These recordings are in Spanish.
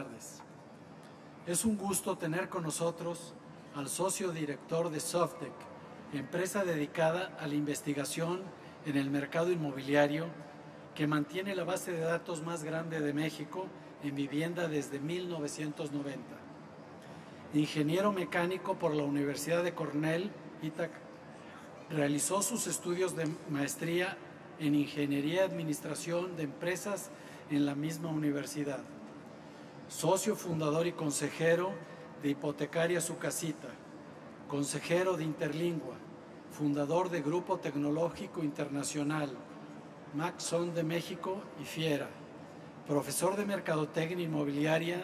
tardes. Es un gusto tener con nosotros al socio director de Softec, empresa dedicada a la investigación en el mercado inmobiliario que mantiene la base de datos más grande de México en vivienda desde 1990. Ingeniero mecánico por la Universidad de Cornell, Ithaca, realizó sus estudios de maestría en Ingeniería y Administración de Empresas en la misma universidad. Socio fundador y consejero de Hipotecaria Su Casita, consejero de Interlingua, fundador de Grupo Tecnológico Internacional, Maxon de México y Fiera, profesor de Mercadotecnia Inmobiliaria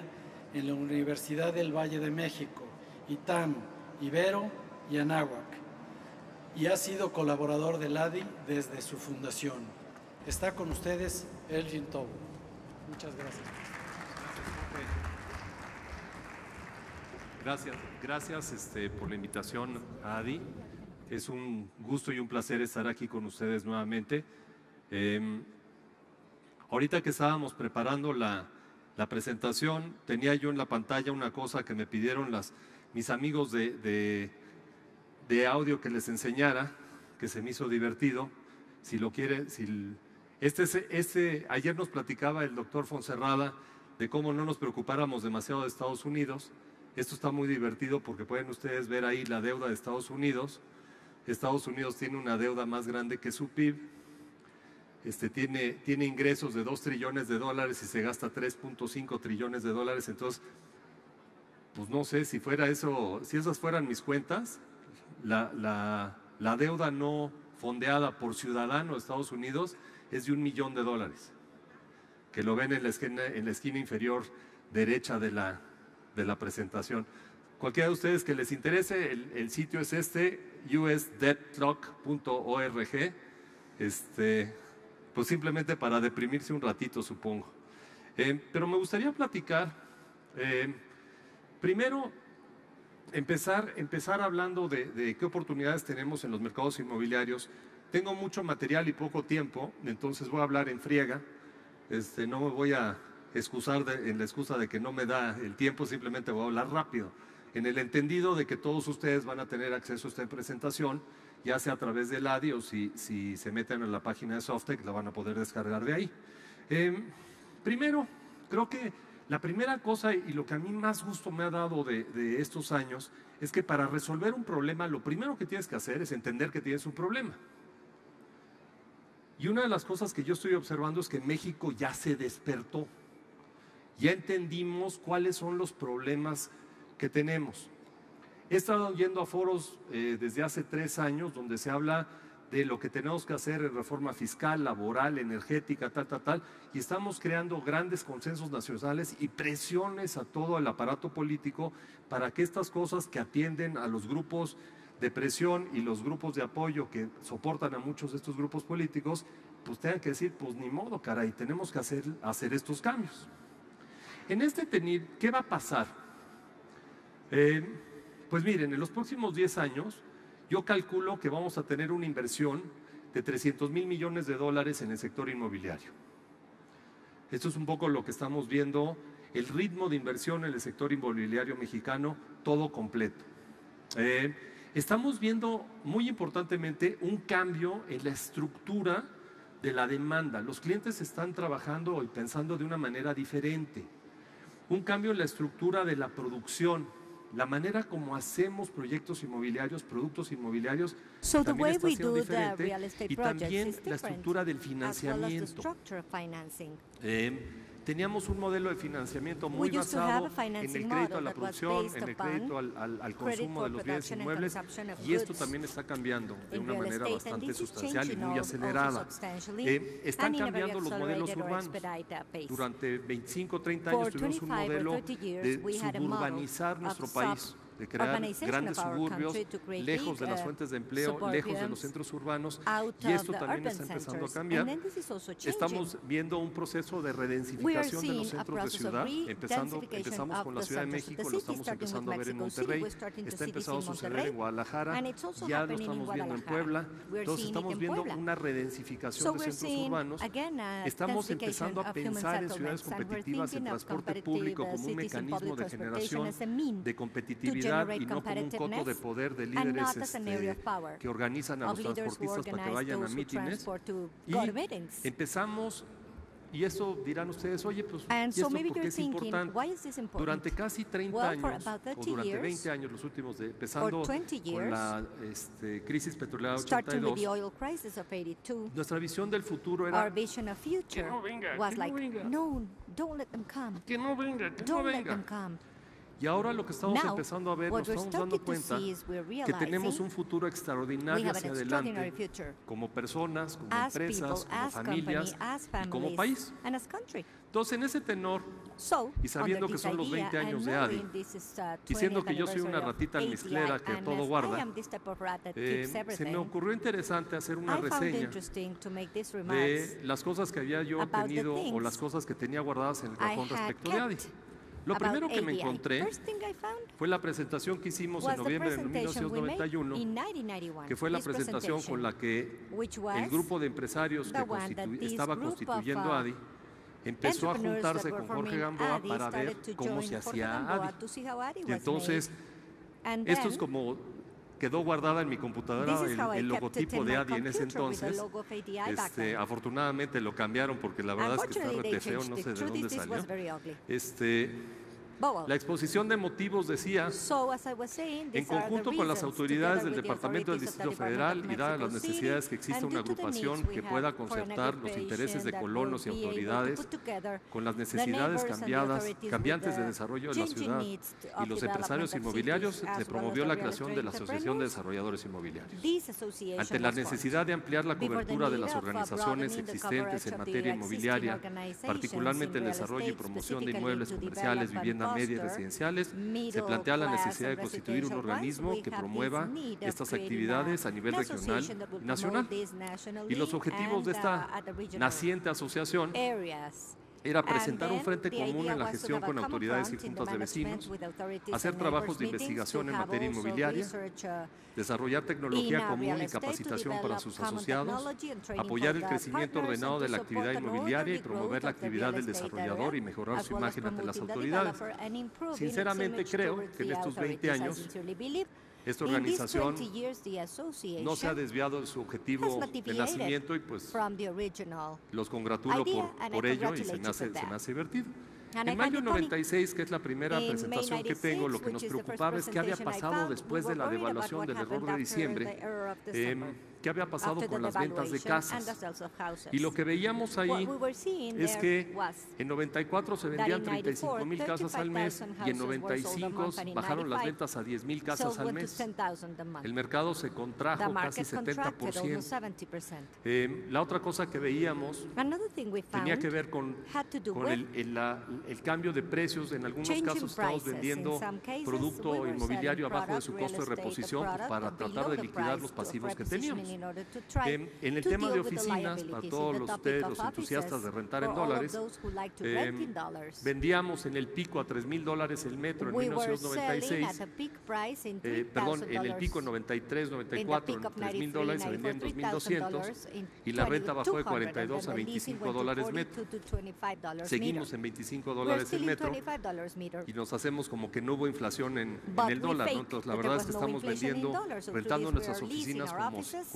en la Universidad del Valle de México, ITAM, Ibero y Anáhuac, y ha sido colaborador del ADI desde su fundación. Está con ustedes Elgin Tobo. Muchas gracias. Gracias por la invitación, Adi. Es un gusto y un placer estar aquí con ustedes nuevamente. Ahorita que estábamos preparando la presentación, tenía yo en la pantalla una cosa que me pidieron mis amigos de audio que les enseñara, que se me hizo divertido. Si lo quiere, ayer nos platicaba el doctor Fonserrada de cómo no nos preocupáramos demasiado de Estados Unidos. Esto está muy divertido porque pueden ustedes ver ahí la deuda de Estados Unidos. Estados Unidos tiene una deuda más grande que su PIB. Tiene ingresos de 2 trillones de dólares y se gasta 3.5 trillones de dólares. Entonces, pues no sé si fuera eso, si esas fueran mis cuentas, la deuda no fondeada por ciudadano de Estados Unidos es de $1 millón, que lo ven en la esquina inferior derecha de la presentación. Cualquiera de ustedes que les interese, el sitio es usdebttalk.org, pues simplemente para deprimirse un ratito, supongo. Pero me gustaría platicar, primero, empezar hablando de qué oportunidades tenemos en los mercados inmobiliarios. Tengo mucho material y poco tiempo, entonces voy a hablar en friega. No me voy a excusar en la excusa de que no me da el tiempo, simplemente voy a hablar rápido, en el entendido de que todos ustedes van a tener acceso a esta presentación, ya sea a través del ADI o si se meten en la página de Softec, la van a poder descargar de ahí. Primero, creo que la primera cosa y lo que a mí más gusto me ha dado de estos años es que para resolver un problema, lo primero que tienes que hacer es entender que tienes un problema. Y una de las cosas que yo estoy observando es que México ya se despertó. Ya entendimos cuáles son los problemas que tenemos. He estado yendo a foros desde hace 3 años donde se habla de lo que tenemos que hacer en reforma fiscal, laboral, energética, tal, y estamos creando grandes consensos nacionales y presiones a todo el aparato político para que estas cosas que atienden a los grupos de presión y los grupos de apoyo que soportan a muchos de estos grupos políticos, pues tengan que decir, pues ni modo, caray, tenemos que hacer estos cambios. En ¿qué va a pasar? Pues miren, en los próximos 10 años, yo calculo que vamos a tener una inversión de $300,000 millones en el sector inmobiliario. Esto es un poco lo que estamos viendo, el ritmo de inversión en el sector inmobiliario mexicano, todo completo. Estamos viendo muy importantemente un cambio en la estructura de la demanda. Los clientes están trabajando y pensando de una manera diferente. Un cambio en la estructura de la producción, la manera como hacemos proyectos inmobiliarios, productos inmobiliarios, también está siendo diferente, y también la estructura del financiamiento. Teníamos un modelo de financiamiento muy basado en el crédito a la producción, en el crédito al consumo de los bienes inmuebles, y esto también está cambiando de una manera bastante sustancial y muy acelerada. Están cambiando los modelos urbanos. Durante 25 o 30 años tuvimos un modelo de suburbanizar nuestro país. de crear urbanization grandes of our suburbios, country, to create lejos big, de las fuentes de empleo, lejos de los suburbs centros urbanos, out y of esto the también urban está empezando a centers. cambiar. And then this is also changing. Estamos viendo un proceso de We are redensificación de los seeing a centros de process of ciudad. Empezamos re-densification con la of the Ciudad de centers. México, The lo city estamos starting empezando a with ver en Mexico City, Monterrey, we're starting to está see this empezando a in suceder Monterrey, en Guadalajara, and it's also ya lo happening in estamos viendo en Guadalajara. Puebla. We're Entonces seeing it estamos in viendo Puebla. una redensificación So de we're centros seeing, urbanos. again, Estamos densification empezando a of human pensar en ciudades settlements, and we're competitivas en thinking of transporte competitive público como un cities in mecanismo public de transportation generación as a mean de to competitividad generate y no como un coto de competitiveness poder de and líderes not as an area of power que organizan a of los leaders who transportistas para que organize vayan a those who mítines. transport to Y go to meetings. empezamos, y eso dirán ustedes, oye, pues, And ¿y so esto maybe por qué you're es thinking, importante? why is this important? Durante casi 30 Well, for años, about 30 o durante years, 20 años, los últimos, empezando or 20 con years, la crisis petrolera starting with the 82, oil crisis of 82, nuestra visión del futuro our era vision of future no venga, was que no like, venga. no, don't let them come. que no venga, que no Don't let them venga. come. Y ahora lo que estamos Now, empezando a ver, what nos we're estamos dando starting to cuenta see is we're que tenemos realizing un futuro we extraordinario have an hacia extraordinary adelante, future como personas, como as people, empresas, como as company, familias as y como families, país. and as country. Entonces, en ese tenor, So, y sabiendo under que son this los 20 idea, años and de ADI, knowing this is, y siendo 20th que yo soy una anniversary of ratita ADI, almizclera que and todo as guarda, I am this type of rat that se keeps me everything, ocurrió interesante hacer una I found reseña interesting to make these remarks de las cosas que había yo about the tenido o things las cosas que tenía guardadas en el I cajón had respecto de ADI. kept Lo about primero que me ADI. encontré First thing I found fue la presentación que hicimos en was the noviembre de presentation we made 1991, in 1991, que fue la this presentación con la que which was el grupo de empresarios the que one that this estaba group of, constituyendo ADI empezó a entrepreneurs juntarse that were con Jorge forming Gamboa ADI para ver started to cómo join se Jorge hacía Gamboa ADI. to see how ADI Y was entonces, made. And esto es then, como quedó guardada en mi computadora this is how I el kept it logotipo in de my ADI en ese computer with the entonces. logo of ADI back then. Afortunadamente lo cambiaron porque la verdad es que está Unfortunately, they rete feo, changed no it. sé de Truth dónde is, this salió. was very ugly. La But well, exposición de motivos decía, so as I was saying, en these are the conjunto con las reasons, autoridades together del with the Departamento del authorities of the Distrito Federal Department y of dadas las Mexico necesidades City, que existe and una due to the needs agrupación we que have pueda for an concertar los intereses de agrupation colonos y that will be able to autoridades put together con las the necesidades neighbors and the authorities cambiantes with de the desarrollo de la changing ciudad needs y of los development empresarios of inmobiliarios, cities, as se well promovió as la the creación de la Asociación de entrepreneurs. Desarrolladores Inmobiliarios. This association Ante la was formed. necesidad de ampliar la Before the cobertura de need las of organizaciones broadening the existentes coverage en of the materia existing inmobiliaria, organizations particularmente in el real desarrollo y estate, promoción de specifically inmuebles to comerciales, develop vivienda and media y foster residenciales, se middle plantea la class necesidad de and constituir un residential organismo ones. que We have promueva this need of estas creating actividades a nivel an regional association that will y nacional. promote this nationally Y los objetivos de and, esta at the regional naciente asociación areas. era presentar un And frente then, the común idea en la was to gestión have a con common autoridades y front in the juntas de management vecinos, with authorities hacer and trabajos de neighbors meetings, investigación to en have materia also inmobiliaria, research, desarrollar in tecnología común real y estate, to capacitación para develop sus common asociados, technology and training apoyar for el the crecimiento partners ordenado and de to la support actividad an inmobiliaria y orderly promover la growth of the actividad real del estate desarrollador area, y mejorar as su well as imagen ante las promoting the autoridades. developer and improving Sinceramente its image creo towards que en the estos 20 authorities. I años sincerely believe esta in these organización 20 years, the association no se ha desviado de su has objetivo not de deviated nacimiento y pues from the original los congratulo idea, and I por ello y congratulate you for se me that. hace divertido. And I En find mayo it funny. 96, que es la primera In presentación May que tengo, lo que 96, nos which is the first preocupaba es qué había presentation I pasado found, después we de la were worried about devaluación what del error happened de after diciembre, the error of December, qué había pasado after con the las ventas de devaluation and the casas. sales of houses. Y lo que veíamos ahí What we were seeing es there que was en 94 se that vendían in 35,000 casas al mes 35,000 y en houses were sold a 95 month, and in bajaron las 95 ventas a 10,000 casas sold al went to mes. 10,000 a month. El mercado se The contrajo casi market contracted 70%. almost 70%. La otra cosa que veíamos Another thing we tenía found que ver con had to do con with el cambio de precios. En algunos changing casos estamos prices. vendiendo In some cases, producto we were inmobiliario selling abajo de su product, costo de real estate reposición pues, product para below tratar de the liquidar price los of pasivos que repositioning teníamos. in order to try En el to tema de deal with the oficinas, para liabilities. todos In the los topic ustedes, of los entusiastas de offices, rentar en for all of dólares, those who like to rent in dollars, vendíamos en el pico a $3,000 el metro en we were selling 1996. at a peak price in Perdón, en el pico $3,000. 93, In the 94, peak of en $3,000 se vendía en $2,200 in y la renta bajó de 200, $42 a and the leasing went to $25 metro. $42 to $25 Seguimos meter. en $25 We're el still in metro $25 meter. y nos hacemos como que no hubo inflación en But el we dólar, ¿no? fake Entonces la that there verdad es was que no estamos inflation in vendiendo, dollars. So rentando through this, nuestras we are leasing oficinas our como offices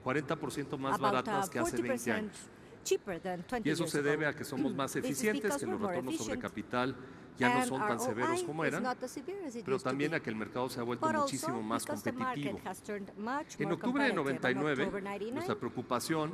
40% más about baratas que hace 20 años. cheaper than 20 Y eso years se debe ago. a que somos más This is eficientes, because que los we're more retornos sobre efficient, capital ya no and son our tan severos ROI como is eran, not as severe as it pero used to también be. a que el mercado se ha vuelto But also muchísimo más because the competitivo. market has turned much En more octubre de competitive. On 99, October 99, nuestra preocupación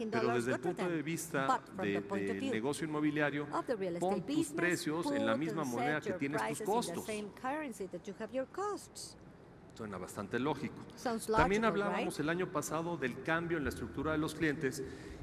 in Pero dollars, desde el good for punto de them. vista But from the point of del view negocio inmobiliario, of the real pon estate tus business, precios en la put misma and moneda set que your tienes tus prices in the costos. same currency that you have your costs. Suena bastante lógico. Sounds También logical, hablábamos right? el año pasado del cambio en la estructura de los clientes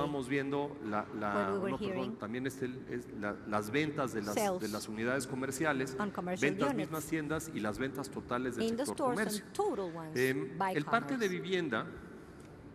estábamos viendo también las ventas de las unidades comerciales, on commercial ventas units. mismas tiendas y las ventas totales del In the sector stores and comercio. total ones by El parque de commerce. vivienda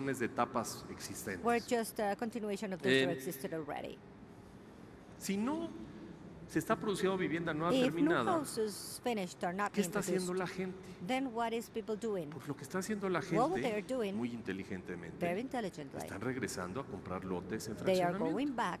continuaciones de etapas existentes. We're just a continuation of those that existed already. Si no se está produciendo vivienda no If new terminada, houses finished are not ¿qué being está haciendo produced, la gente? then what is people doing? Pues lo que está haciendo la Well, what they are gente, doing muy inteligentemente, very intelligently, están regresando a comprar lotes en they are fraccionamiento. going back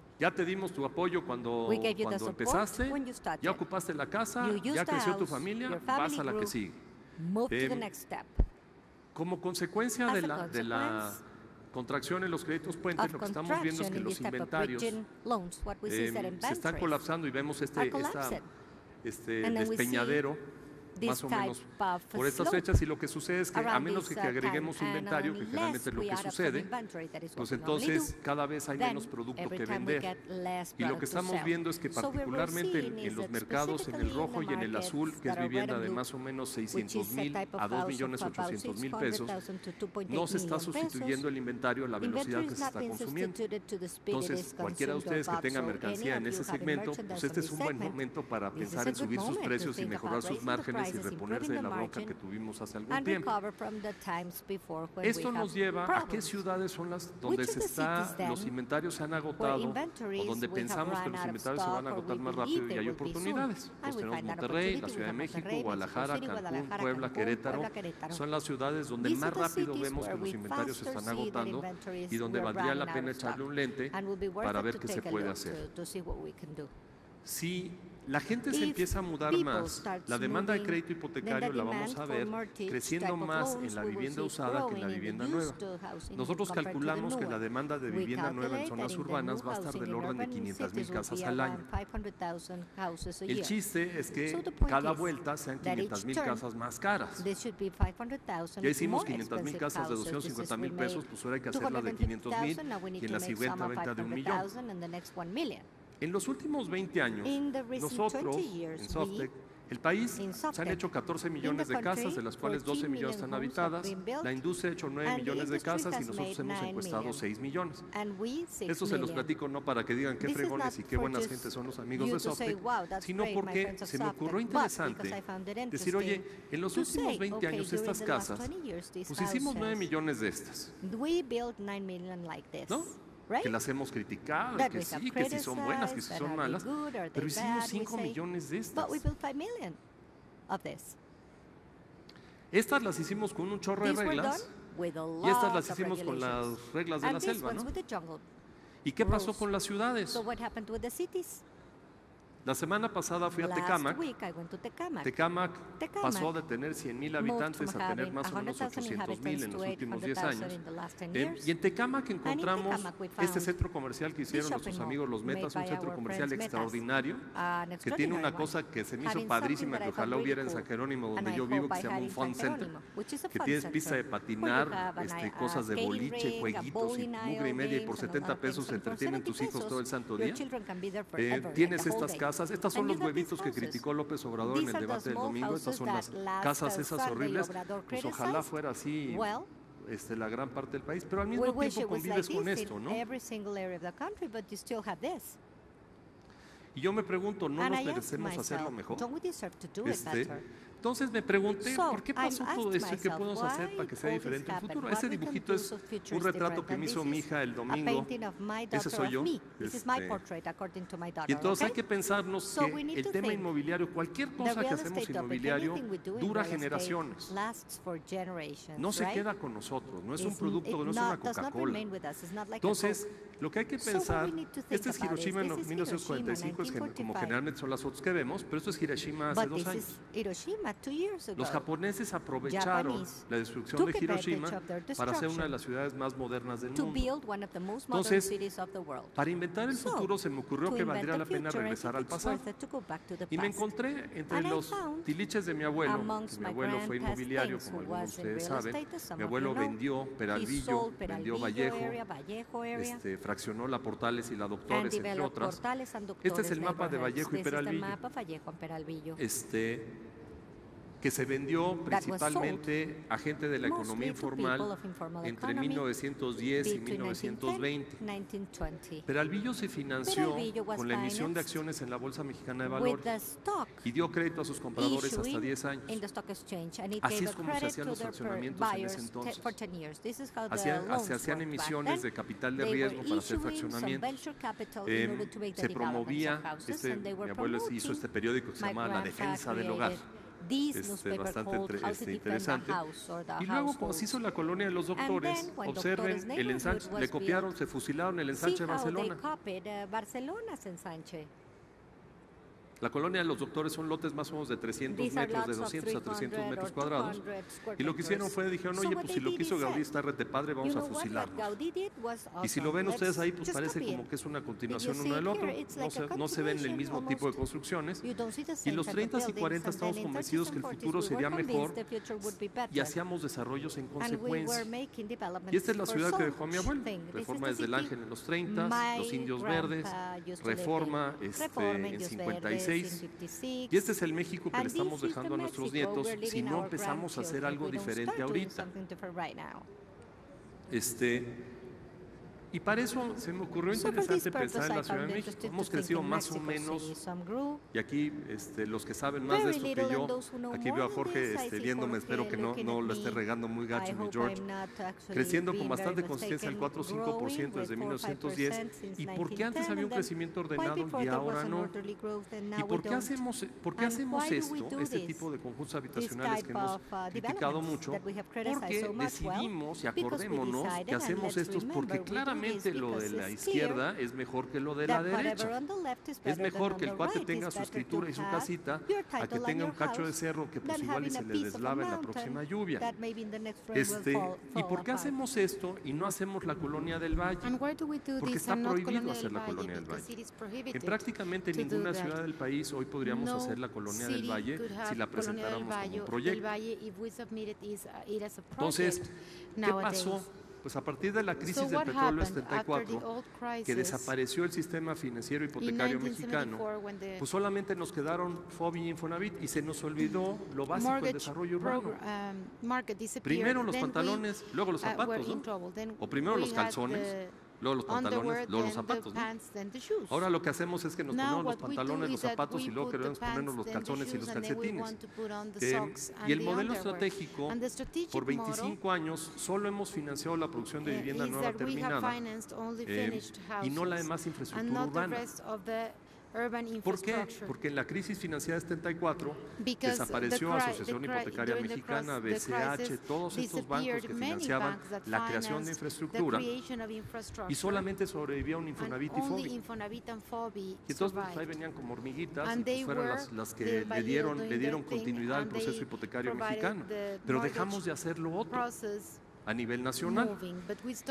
Ya te dimos tu apoyo cuando empezaste, when you started. ya ocupaste la casa, You used ya the creció tu house, familia, your family vas a la que grew. sigue. Move to the Em, next step. Como consecuencia As de a la contracción en los créditos puentes, Of lo que estamos viendo es contraction que in los these type of inventarios bridging loans, what we see is that se están inventories colapsando y vemos are collapsing. And then we see despeñadero más o menos por estas fechas, y lo que sucede es que a menos que agreguemos inventario, que generalmente es lo que sucede, pues entonces cada vez hay menos producto que vender. Y lo que estamos viendo es que particularmente en los mercados, en el rojo y en el azul, que es vivienda de más o menos 600,000 a 2,800,000 pesos, no se está sustituyendo el inventario a la velocidad que se está consumiendo. Entonces, cualquiera de ustedes que tenga mercancía en ese segmento, pues este es un buen momento para pensar en subir sus precios y mejorar sus márgenes y reponerse de la bronca que tuvimos hace algún tiempo. Esto nos lleva a qué ciudades son las donde los inventarios se han agotado o donde pensamos que los inventarios se van a agotar más rápido y hay oportunidades. Pues tenemos Monterrey, la Ciudad de México, Guadalajara, Cancún, Puebla, Querétaro. Son las ciudades donde más rápido vemos que los inventarios se están agotando y donde valdría la pena echarle un lente para ver qué se puede hacer. Si la gente se empieza a mudar más, la demanda de crédito hipotecario la vamos a ver creciendo más en la vivienda usada que en la vivienda nueva. Nosotros calculamos que la demanda de vivienda nueva en zonas urbanas va a estar del orden de 500,000 casas al año. El chiste es que cada vuelta sean 500,000 casas más caras. Ya hicimos 500,000 casas de 250,000 pesos, pues ahora hay que hacerla de 500,000 y en la siguiente venta de 1,000,000. En los últimos 20 años, nosotros, en Softec, el país, se han hecho 14 millones de casas, de las cuales 12 millones están habitadas. La industria ha hecho 9 millones de casas y nosotros hemos encuestado 6 millones. Esto se los platico no para que digan qué fregones y qué buenas gentes son los amigos de Softec, sino porque se me ocurrió interesante decir, oye, en los últimos 20 años estas casas, pues hicimos 9 millones de estas, ¿no? Que las hemos criticado, que sí son buenas, que sí son malas, pero hicimos 5 millones de estas. Estas las hicimos con un chorro de reglas y estas las hicimos con las reglas de la selva, ¿no? ¿Y qué pasó con las ciudades? La semana pasada fui a Tecámac. Tecámac pasó de tener 100,000 habitantes a tener más o menos 800,000 en los últimos 10 años. Y en Tecámac encontramos este centro comercial que hicieron nuestros amigos los Metas, un centro comercial extraordinario, que tiene una cosa que se me hizo padrísima, que ojalá hubiera en San Jerónimo, donde yo vivo, que se llama un Fun Center, que tienes pista de patinar, cosas de boliche, jueguitos y mugre y media, y por 70 pesos se entretienen tus hijos todo el santo día. Tienes estas casas. Estas son los huevitos que criticó López Obrador en el debate del domingo. Estas son las casas esas horribles. Pues ojalá fuera así la gran parte del país, pero al mismo tiempo convives con esto, ¿no? Y yo me pregunto, ¿no nos merecemos hacerlo mejor? Entonces me pregunté, ¿por qué pasó todo esto y qué podemos hacer para que sea diferente en el futuro? Ese dibujito es un retrato que me hizo mi hija el domingo. Ese soy yo. Y entonces hay que pensarnos que el tema inmobiliario, cualquier cosa que hacemos inmobiliario, dura generaciones. No se queda con nosotros, no es un producto, no es una Coca-Cola. Entonces, lo que hay que pensar, este es Hiroshima en 1945, es como generalmente son las fotos que vemos, pero esto es Hiroshima hace 2 años. Los japoneses aprovecharon la destrucción de Hiroshima para hacer una de las ciudades más modernas del mundo. Entonces, para inventar el futuro se me ocurrió que valdría la pena regresar al pasado. Y me encontré entre los tiliches de mi abuelo, que mi abuelo fue inmobiliario, como algunos de ustedes saben. Mi abuelo vendió Peralvillo, vendió Vallejo, fraccionó la Portales y la Doctores, entre otras. Este es el mapa de Vallejo y Peralvillo. Que se vendió principalmente a gente de la economía informal entre 1910 y 1920. Peralvillo se financió con la emisión de acciones en la Bolsa Mexicana de Valores y dio crédito a sus compradores hasta 10 años. Así es como se hacían los fraccionamientos en ese entonces. Se hacían emisiones de capital de riesgo para hacer fraccionamientos. Se promovía, mi abuelo hizo este periódico que se llamaba La Defensa del Hogar. Bastante interesante. Y luego, como se hizo la colonia de los doctores, observen el ensanche, le copiaron, se fusilaron el ensanche de Barcelona. La colonia de los doctores son lotes más o menos de 300 metros, de 200 a 300 metros cuadrados. Y lo que hicieron fue, dijeron, oye, pues si lo que hizo Gaudí está rete padre, vamos a fusilarlo. Y si lo ven ustedes ahí, pues parece como que es una continuación uno del otro. No se ven el mismo tipo de construcciones. Y los 30 y 40 estamos convencidos que el futuro sería mejor y hacíamos desarrollos en consecuencia. Y esta es la ciudad que dejó mi abuelo. Reforma desde el Ángel en los 30, los Indios Verdes, Reforma en 56. Y este es el México que le estamos dejando a nuestros nietos si no empezamos a hacer algo diferente ahorita. Y para eso se me ocurrió interesante pensar en la Ciudad de México. Hemos crecido más o menos, y aquí los que saben más de esto que yo, aquí veo a Jorge viéndome, espero que no lo esté regando muy gacho mi George, creciendo con bastante consistencia el 4 o 5% desde 1910. ¿Y por qué antes había un crecimiento ordenado y ahora no? ¿Y por qué hacemos esto, este tipo de conjuntos habitacionales que hemos criticado mucho? Porque decidimos y acordémonos que hacemos estos porque claramente lo de la izquierda es mejor que lo de la derecha. Es mejor que el cuate tenga su escritura y su casita a que tenga un cacho de cerro que pues igual y se le deslava en la próxima lluvia. ¿Y por qué hacemos esto y no hacemos la Colonia del Valle? Porque está prohibido hacer la Colonia del Valle. En prácticamente ninguna ciudad del país hoy podríamos hacer la Colonia del Valle si la presentáramos como un proyecto. Entonces, ¿qué pasó? Pues a partir de la crisis del petróleo del 74, que desapareció el sistema financiero hipotecario mexicano, pues solamente nos quedaron FOBI y Infonavit y se nos olvidó lo básico del desarrollo urbano. Primero los pantalones, luego los zapatos, ¿no? O primero los calzones, luego los pantalones, luego los zapatos, ¿no? Ahora lo que hacemos es que nos ponemos los pantalones, los zapatos y luego queremos ponernos los calzones y los calcetines. Y el modelo estratégico, por 25 años, solo hemos financiado la producción de vivienda nueva terminada y no la demás infraestructura urbana. ¿Por qué? Porque en la crisis financiera de 74 desapareció Asociación Hipotecaria Mexicana, BCH, todos estos bancos que financiaban la creación de infraestructura y solamente sobrevivía un Infonavit y FOBI. Y entonces pues, ahí venían como hormiguitas y pues, fueron las que le dieron continuidad al proceso hipotecario mexicano. Pero dejamos de hacer lo otro a nivel nacional.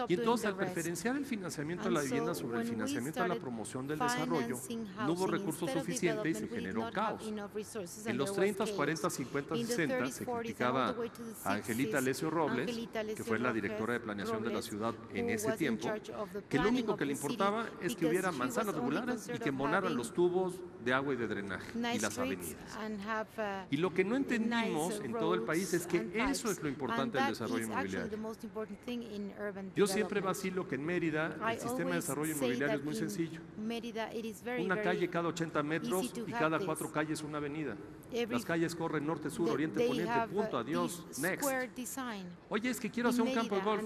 Y entonces al preferenciar el financiamiento de la vivienda sobre el financiamiento de la promoción del desarrollo, no hubo recursos suficientes y se generó caos. En los 30, 40, 50, 60 se criticaba a Angelita Alessio Robles, que fue la directora de planeación de la ciudad en ese tiempo, que lo único que le importaba es que hubiera manzanas regulares y que embonaran los tubos de agua y de drenaje y las avenidas. Y lo que no entendimos en todo el país es que eso es lo importante del desarrollo inmobiliario. Yo siempre vacilo que en Mérida el sistema de desarrollo inmobiliario es muy sencillo. Una calle cada 80 metros y cada 4 calles una avenida. Las calles corren norte, sur, oriente, poniente, punto, adiós, next. Oye, es que quiero hacer un campo de golf.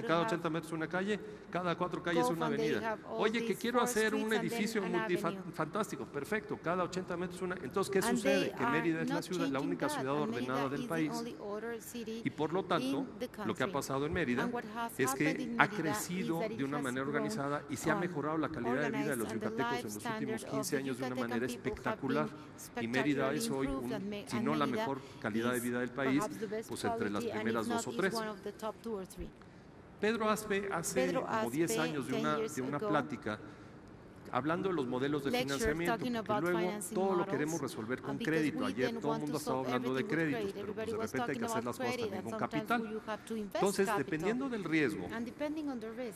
Cada 80 metros una calle, cada 4 calles una avenida. Oye, que quiero hacer un edificio multifantástico. Perfecto, cada 80 metros una. Entonces, ¿qué sucede? Que Mérida es la única ciudad ordenada del país. Y por lo tanto, lo que ha pasado en Mérida es que ha crecido de una manera organizada y se ha mejorado la calidad de vida de los yucatecos en los últimos 15 años de una manera espectacular. Y Mérida es hoy, si no la mejor calidad de vida del país, pues entre las primeras 2 o 3. Pedro Aspe hace como 10 años de una plática hablando de los modelos de financiamiento, porque luego todo lo queremos resolver con crédito. Ayer todo el mundo estaba hablando de créditos, pero pues de repente hay que hacer las cosas también con capital. Entonces, dependiendo del riesgo,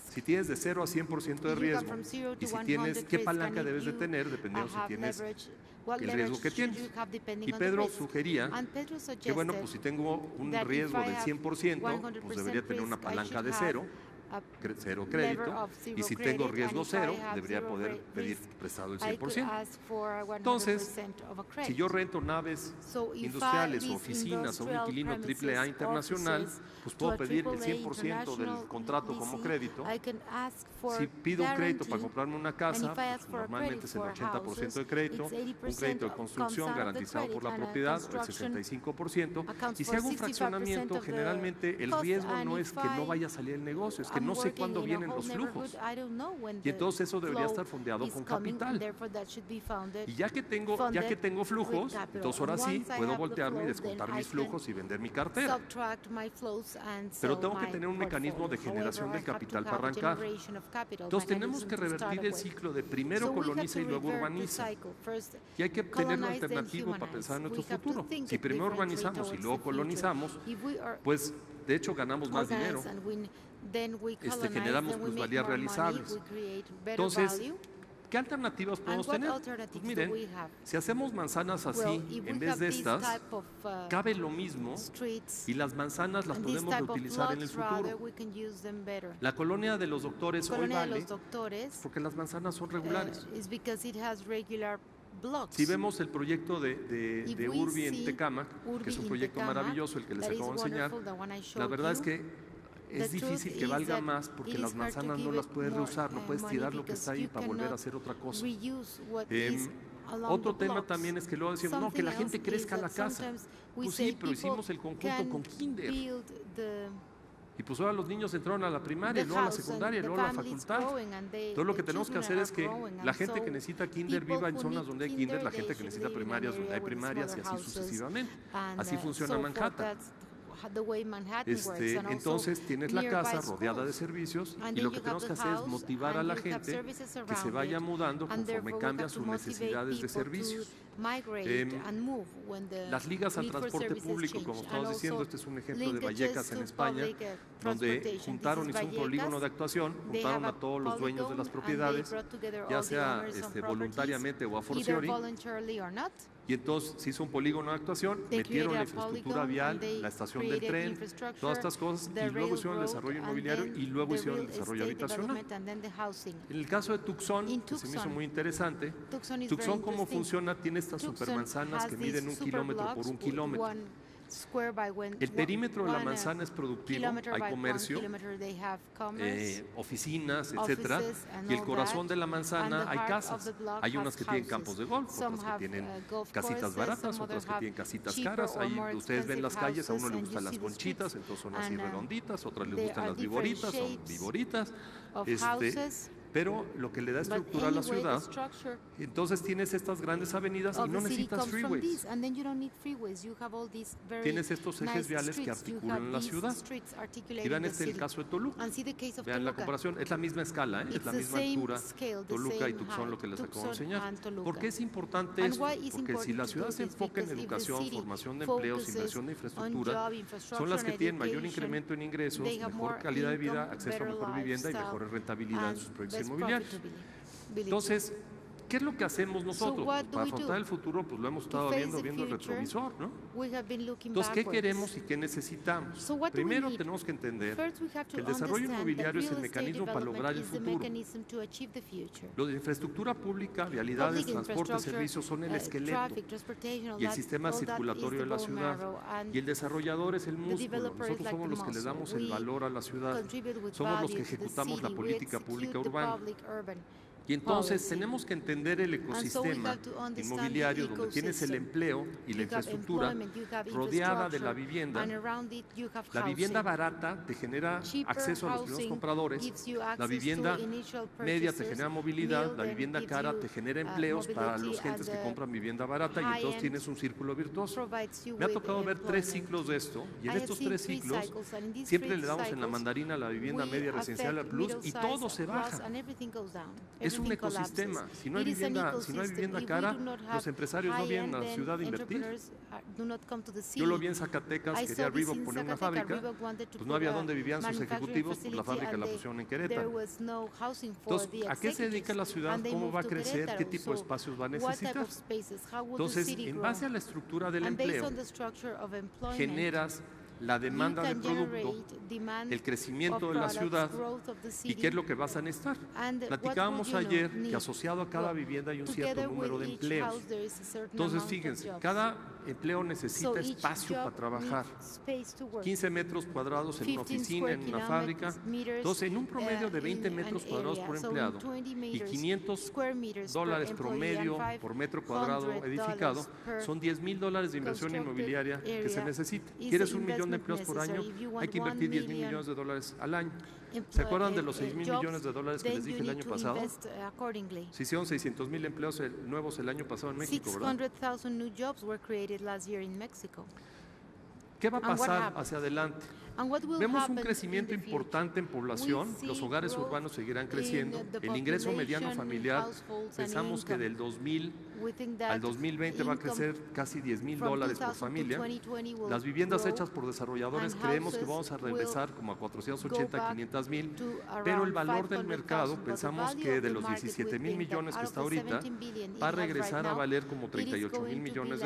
si tienes de 0 a 100% de riesgo y si tienes, ¿qué palanca debes de tener? Dependiendo si tienes el riesgo que tienes. Y Pedro sugería que, bueno, pues si tengo un riesgo del 100%, pues debería tener una palanca de 0 crédito, y si tengo riesgo 0, debería poder pedir prestado el 100%. Entonces, si yo rento naves industriales o oficinas a un inquilino AAA internacional, pues puedo pedir el 100% del contrato como crédito. Si pido un crédito para comprarme una casa, pues normalmente es el 80% de crédito, un crédito de construcción garantizado por la propiedad, el 65%, y si hago un fraccionamiento, generalmente el riesgo no es que no vaya a salir el negocio, es que no sé cuándo vienen los flujos. Y entonces eso debería estar fondeado con capital. Y ya que tengo flujos, entonces ahora sí puedo voltearme y descontar mis flujos y vender mi cartera. Pero tengo que tener un mecanismo de generación del capital para arrancar. Entonces tenemos que revertir el ciclo de primero coloniza y luego urbaniza. Y hay que tener un alternativo para pensar en nuestro futuro. Si primero urbanizamos y luego colonizamos, pues de hecho ganamos más dinero, generamos plusvalías realizables. Entonces, ¿qué alternativas podemos tener? Pues miren, si hacemos manzanas así, en vez de estas, cabe lo mismo y las manzanas las podemos reutilizar en el futuro. La colonia de los doctores hoy vale porque las manzanas son regulares. Si vemos el proyecto de Urbi en Tecámac, que es un proyecto maravilloso, el que les acabo de enseñar, la verdad es que es difícil que valga más porque las manzanas no las puedes reusar, no puedes tirar lo que está ahí para volver a hacer otra cosa. Otro tema también es que luego decimos, no, que la gente crezca a la casa. Pues sí, pero hicimos el conjunto con kinder. Y pues ahora los niños entraron a la primaria, luego a la secundaria, luego a la facultad. Todo lo que tenemos que hacer es que la gente que necesita kinder viva en zonas donde hay kinder, la gente que necesita primarias donde hay primarias y así sucesivamente. Así funciona Manhattan. Entonces tienes la casa rodeada de servicios y lo que tenemos que hacer es motivar a la gente que se vaya mudando conforme cambian sus necesidades de servicios. Las ligas al transporte público, como estamos diciendo, este es un ejemplo de Vallecas en España, donde juntaron, hizo un polígono de actuación, juntaron a todos los dueños de las propiedades, ya sea voluntariamente o a forciori, y entonces se hizo un polígono de actuación, metieron la infraestructura vial, la estación del tren, todas estas cosas, y luego hicieron el desarrollo inmobiliario y luego hicieron el desarrollo habitacional. En el caso de Tucson, que se me hizo muy interesante, Tucson, ¿cómo funciona? Tiene estas supermanzanas que miden 1 kilómetro por 1 kilómetro. El perímetro de la manzana es productivo, hay comercio, oficinas, etcétera, y el corazón de la manzana hay casas. Hay unas que tienen campos de golf, otras que tienen casitas baratas, otras que tienen casitas caras. Ahí ustedes ven las calles, a uno le gustan las conchitas, entonces son así redonditas, a otras le gustan las viboritas, son viboritas. Pero lo que le da estructura a la ciudad, entonces tienes estas grandes avenidas y no necesitas freeways. Tienes estos ejes viales que articulan la ciudad. Y vean el caso de Toluca. Vean la comparación, es la misma escala, es la misma altura, Toluca y Tucson, lo que les acabo de enseñar. ¿Por qué es importante esto? Porque si la ciudad se enfoca en educación, formación de empleos, inversión de infraestructura, son las que tienen mayor incremento en ingresos, mejor calidad de vida, acceso a mejor vivienda y mejor rentabilidad en sus proyectos inmobiliarios. Entonces, ¿qué es lo que hacemos nosotros? Para afrontar el futuro, pues lo hemos estado viendo el retrovisor, ¿no? Entonces, ¿qué queremos y qué necesitamos? Primero tenemos que entender que el desarrollo inmobiliario es el mecanismo para lograr el futuro. Lo de infraestructura pública, vialidades, transporte, servicios son el esqueleto y el sistema circulatorio de la ciudad. Y el desarrollador es el músculo. Nosotros somos los que le damos el valor a la ciudad. Somos los que ejecutamos la política pública urbana. Y entonces tenemos que entender el ecosistema inmobiliario donde tienes el empleo y la infraestructura rodeada de la vivienda. La vivienda barata te genera acceso a los primeros compradores, la vivienda media te genera movilidad, la vivienda cara te genera empleos para los gentes que compran vivienda barata y entonces tienes un círculo virtuoso. Me ha tocado ver 3 ciclos de esto y en estos 3 ciclos siempre le damos en la mandarina a la vivienda media residencial al plus y todo se baja. Es un ecosistema. Si no hay vivienda cara, los empresarios no vienen a la ciudad a invertir. Yo lo vi en Zacatecas, quería Reebok poner una fábrica, pues no había donde vivían sus ejecutivos, pues la fábrica la pusieron en Querétaro. Entonces, ¿a qué se dedica la ciudad? ¿Cómo va a crecer? ¿Qué tipo de espacios va a necesitar? Entonces, en base a la estructura del empleo, generas la demanda del producto, el crecimiento de la ciudad y qué es lo que vas a necesitar. Platicábamos ayer que asociado a cada vivienda hay un cierto número de empleos. Entonces, fíjense, cada empleo necesita espacio para trabajar. 15 metros cuadrados en una oficina, en una fábrica. Entonces, en un promedio de 20 metros cuadrados por empleado y $500 promedio por metro cuadrado edificado, son $10,000 de inversión inmobiliaria que se necesita. ¿Quieres $1 millón de empleos por año, hay que invertir $10,000 millones al año. ¿Se acuerdan de los $6,000 millones que les dije el año pasado? Se hicieron 600,000 empleos nuevos el año pasado en México, ¿verdad? 600,000 new jobs were created last year in Mexico. ¿Qué va a pasar hacia adelante? Vemos un crecimiento importante en población, los hogares urbanos seguirán creciendo, el ingreso mediano familiar pensamos que del 2000 al 2020 va a crecer casi $10,000 por familia. Las viviendas hechas por desarrolladores creemos que vamos a regresar como a 480, 500,000, pero el valor del mercado pensamos que de los $17,000 millones que está ahorita va a regresar a valer como $38,000 millones.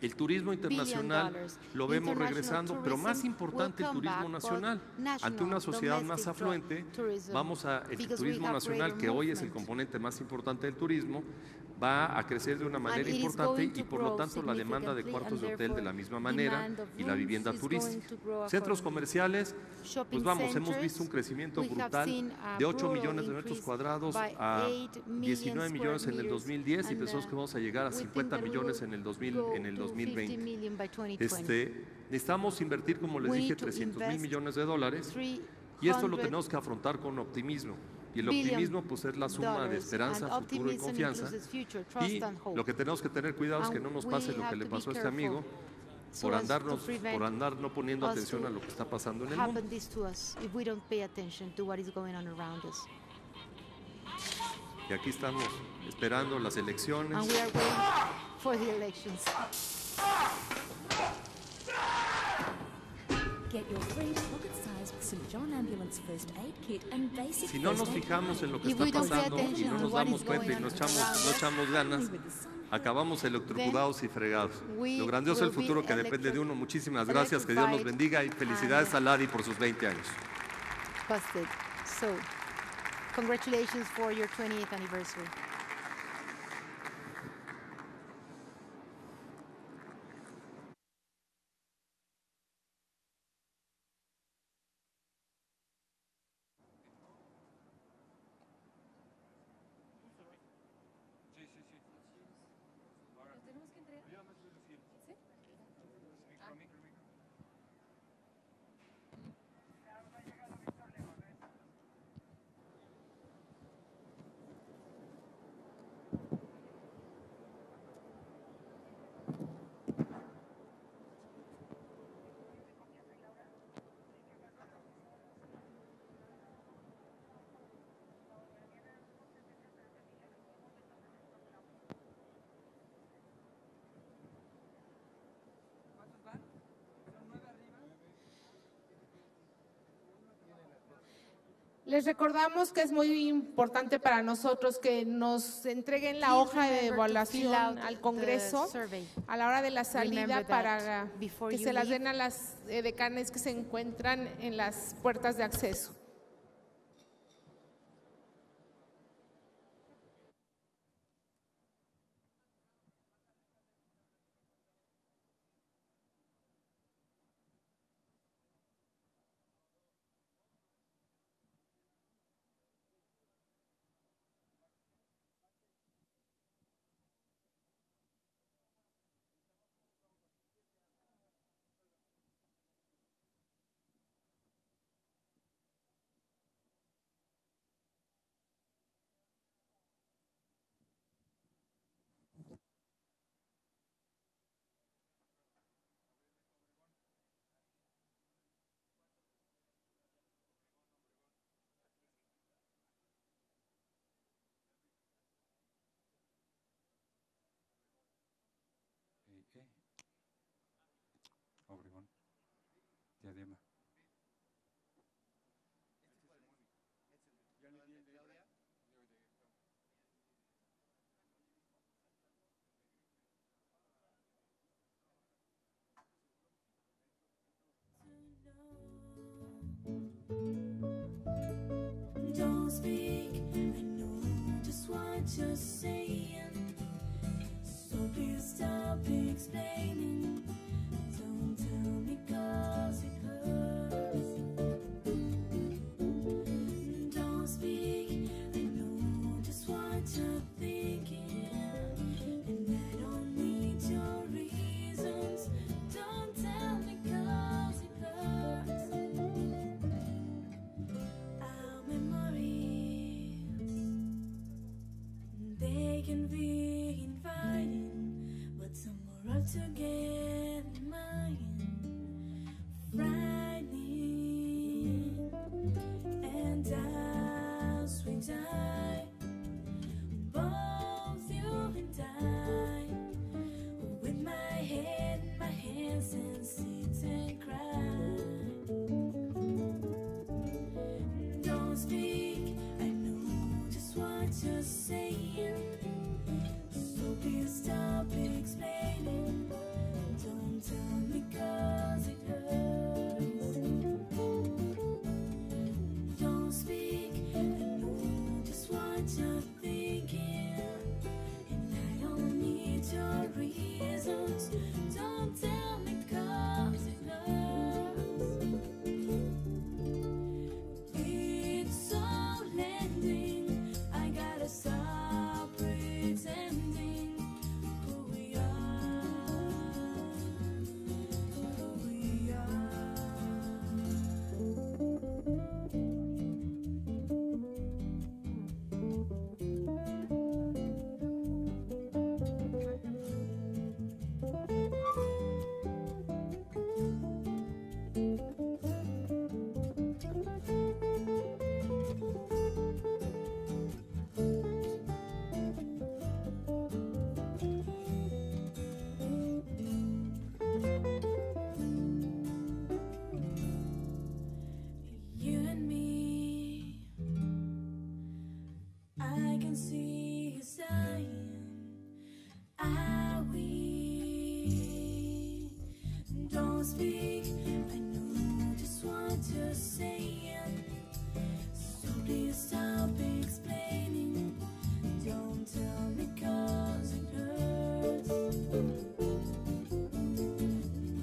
El turismo internacional lo vemos regresando, pero más importante el turismo nacional. Ante una sociedad más afluente, el turismo nacional, que hoy es el componente más importante del turismo, va a crecer de una manera importante y por lo tanto la demanda de cuartos de hotel de la misma manera y la vivienda turística. Centros comerciales, pues vamos, hemos visto un crecimiento brutal de 8 millones de metros cuadrados a 19 millones en el 2010 y pensamos que vamos a llegar a 50 millones en el 2020. Necesitamos invertir, como les dije, $300,000 millones y esto lo tenemos que afrontar con optimismo. Y el optimismo pues es la suma de esperanza, futuro y confianza. Y lo que tenemos que tener cuidado es que no nos pase lo que le pasó a este amigo por andar no poniendo atención a lo que está pasando en el mundo. Y aquí estamos esperando las elecciones. Si no nos fijamos en lo que está pasando y no nos damos cuenta y no echamos ganas, acabamos electrocutados y fregados. Lo grandioso del futuro que depende de uno. Muchísimas gracias, que Dios nos bendiga y felicidades a Ladi por sus 20 años. Congratulations for your 20th anniversary. Les recordamos que es muy importante para nosotros que nos entreguen la hoja de evaluación al Congreso a la hora de la salida para que se las den a las decanes que se encuentran en las puertas de acceso. Obregón, Diadema. Don't speak, I know just what you're saying, so please stop explaining. Don't tell me 'cause it hurts. Don't speak, I know just what you're thinking, and I don't need your reasons. Don't tell me 'cause can be inviting, but tomorrow to get mine, frightening, and as we die, both you and I, with my head in my hands and sit and cry. Don't speak, I know just what you're saying, so please stop explaining. Don't tell me 'cause it hurts. Don't speak, I know just what you're thinking, and I don't need your reasons. Don't tell me 'cause it hurts. It's all ending, I gotta stop pretending who we are, who we are. You and me, I can see you sighing. Are we? Don't speak, I know just what you're saying, so please stop explaining. Don't tell me 'cause it hurts.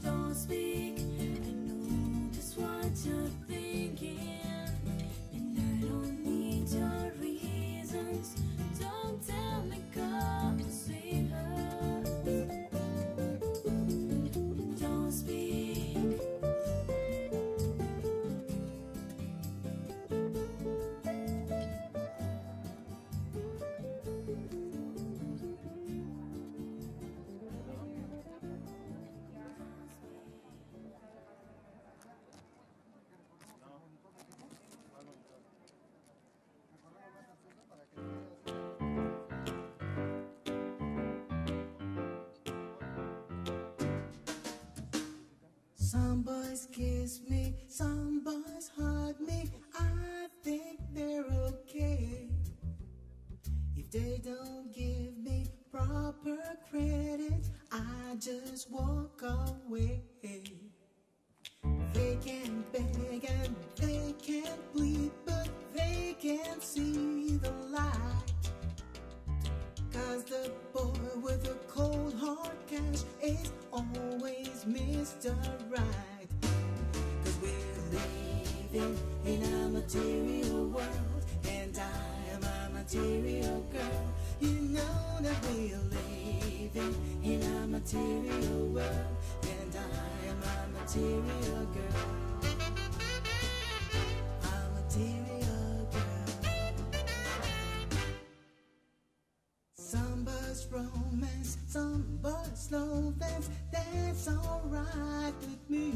Don't speak, I know just what you're thinking, and I don't need your reasons. Don't tell me 'cause it hurts. Don't speak. Some boys kiss me, some boys hug me. I think they're okay. If they don't give me proper credit, I just walk away. They can beg and they can plead, but they can't see the light. 'Cause the boy with a cold hard cash is always Mr. Right. 'Cause we're living in a material world, and I am a material girl. You know that we're living in a material world, and I am a material girl. A material girl. Some buzz romance, some buzz slow dance. That's alright with me.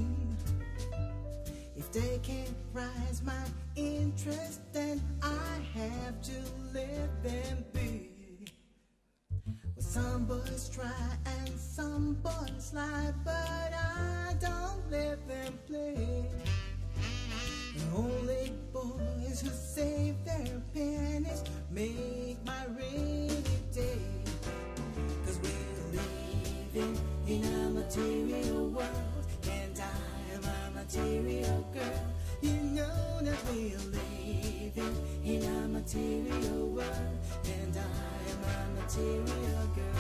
If they can't rise my interest, then I have to let them be. Well, some boys try and some boys lie, but I don't let them play. The only boys who save their pennies make my rainy day. 'Cause we're living in a material world, and I am a material girl. You know that we're living in a material world, and I am a material girl.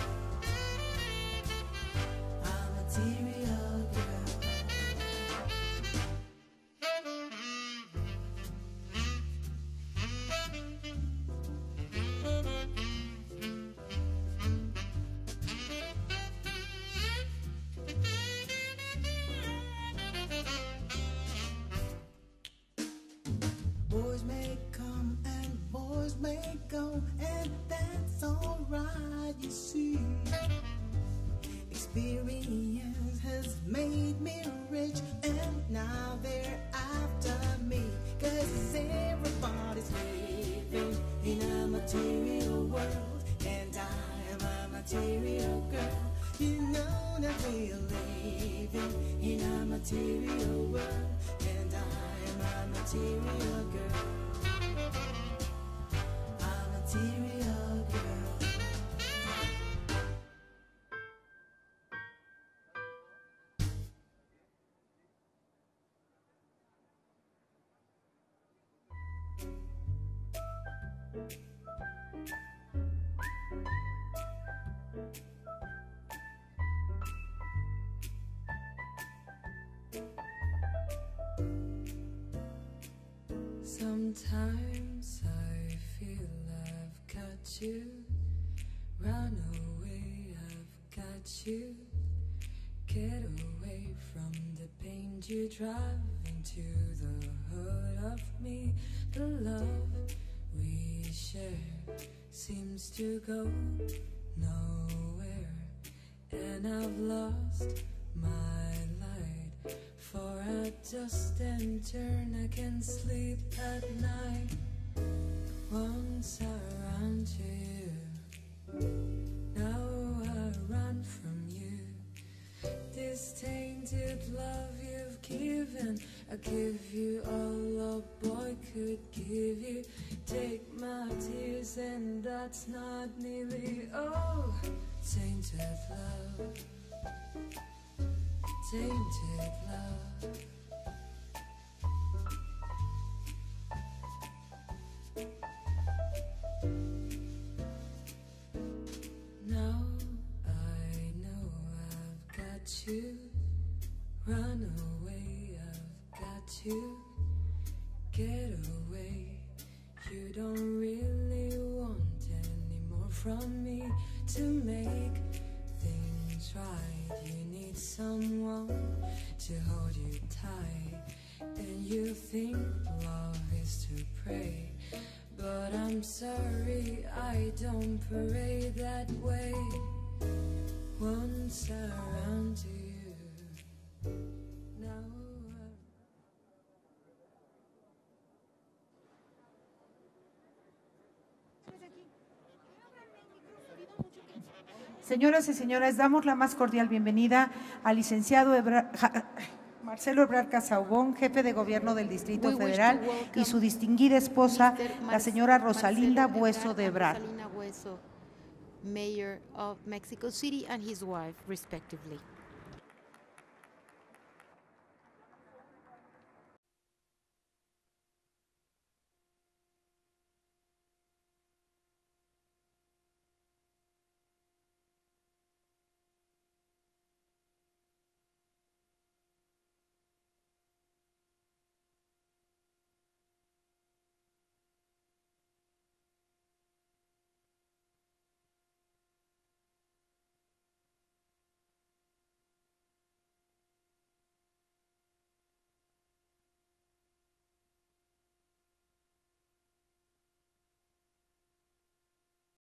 A material girl. what you see. Experience has made me rich, and now they're after me. 'Cause everybody's living in a material world, and I am a material girl. You know that we're living in a material world, and I am a material girl. A material girl. Sometimes I feel I've got you. Run away, I've got you. Get away from the pain you drive into the hurt of me. The love we share seems to go nowhere, and I've lost my light. For a dust and turn, I can sleep at night. Once I ran to you, now I run from you. This tainted love you've given, I give you all a boy could give you. Take my tears and that's not nearly all. Tainted love, tainted love. Now I know I've got you. Run away, I've got you. Get away. You don't really want any more from me. To make things right, you need someone to hold you tight. And you think love is to pray, but I'm sorry, I don't pray that way. Once I ran to you, now I... Señoras y señores, damos la más cordial bienvenida al licenciado Marcelo Ebrard Casaubon, jefe de gobierno del Distrito Federal, y su distinguida esposa, la señora Rosalinda Bueso de Ebrard. Mayor of Mexico City, and his wife, respectively.